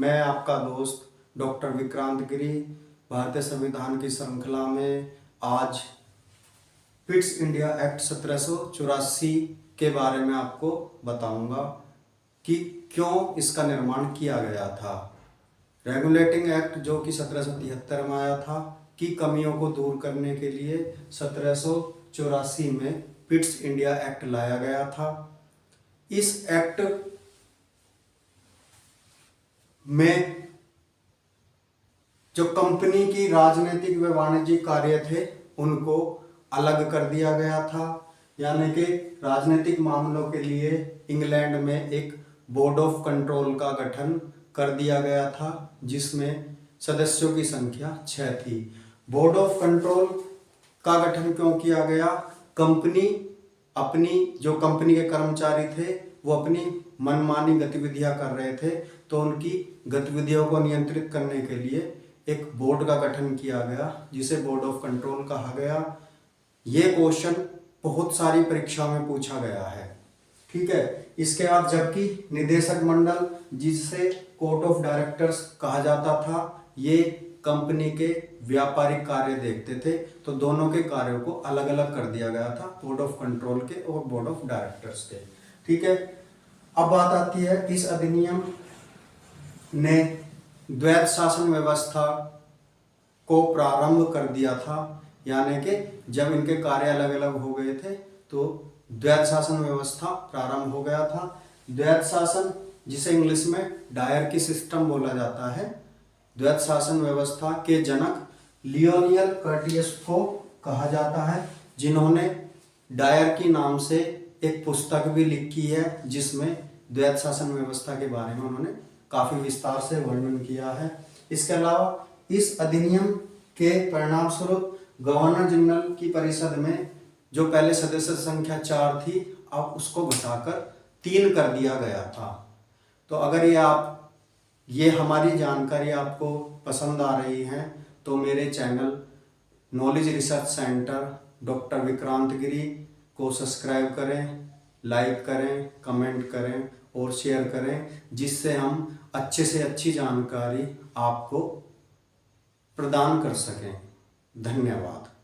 मैं आपका दोस्त डॉक्टर विक्रांत गिरी भारतीय संविधान की श्रृंखला में आज पिट्स इंडिया एक्ट 1784 के बारे में आपको बताऊंगा कि क्यों इसका निर्माण किया गया था। रेगुलेटिंग एक्ट जो कि 1773 में आया था की कमियों को दूर करने के लिए 1784 में पिट्स इंडिया एक्ट लाया गया था। इस एक्ट में जो कंपनी की राजनीतिक व वाणिज्यिक कार्य थे उनको अलग कर दिया गया था, यानी कि राजनीतिक मामलों के लिए इंग्लैंड में एक बोर्ड ऑफ कंट्रोल का गठन कर दिया गया था जिसमें सदस्यों की संख्या 6 थी। बोर्ड ऑफ कंट्रोल का गठन क्यों किया गया? जो कंपनी के कर्मचारी थे वो अपनी मनमानी गतिविधियां कर रहे थे, तो उनकी गतिविधियों को नियंत्रित करने के लिए एक बोर्ड का गठन किया गया जिसे बोर्ड ऑफ कंट्रोल कहा गया। ये क्वेश्चन बहुत सारी परीक्षाओं में पूछा गया है, ठीक है। इसके बाद जबकि निदेशक मंडल जिसे कोर्ट ऑफ डायरेक्टर्स कहा जाता था, ये कंपनी के व्यापारिक कार्य देखते थे, तो दोनों के कार्यों को अलग अलग कर दिया गया था, बोर्ड ऑफ कंट्रोल के और बोर्ड ऑफ डायरेक्टर्स के, ठीक है। अब बात आती है, इस अधिनियम ने द्वैध शासन व्यवस्था को प्रारंभ कर दिया था, यानी कि जब इनके कार्य अलग अलग हो गए थे तो द्वैध शासन व्यवस्था प्रारंभ हो गया था। द्वैध शासन जिसे इंग्लिश में डायरकी सिस्टम बोला जाता है, द्वैध शासन व्यवस्था के जनक लियोनियल कर्टियस को कहा जाता है, जिन्होंने डायरकी नाम से एक पुस्तक भी लिखी है जिसमें द्वैध शासन व्यवस्था के बारे में उन्होंने काफी विस्तार से वर्णन किया है। इसके अलावा इस अधिनियम के परिणाम स्वरूप गवर्नर जनरल की परिषद में जो पहले सदस्य संख्या 4 थी, अब उसको घटाकर 3 कर दिया गया था। तो अगर ये हमारी जानकारी आपको पसंद आ रही है तो मेरे channel knowledge research centre doctor Vikrant Giri को सब्सक्राइब करें, लाइक करें, कमेंट करें और शेयर करें, जिससे हम अच्छे से अच्छी जानकारी आपको प्रदान कर सकें। धन्यवाद।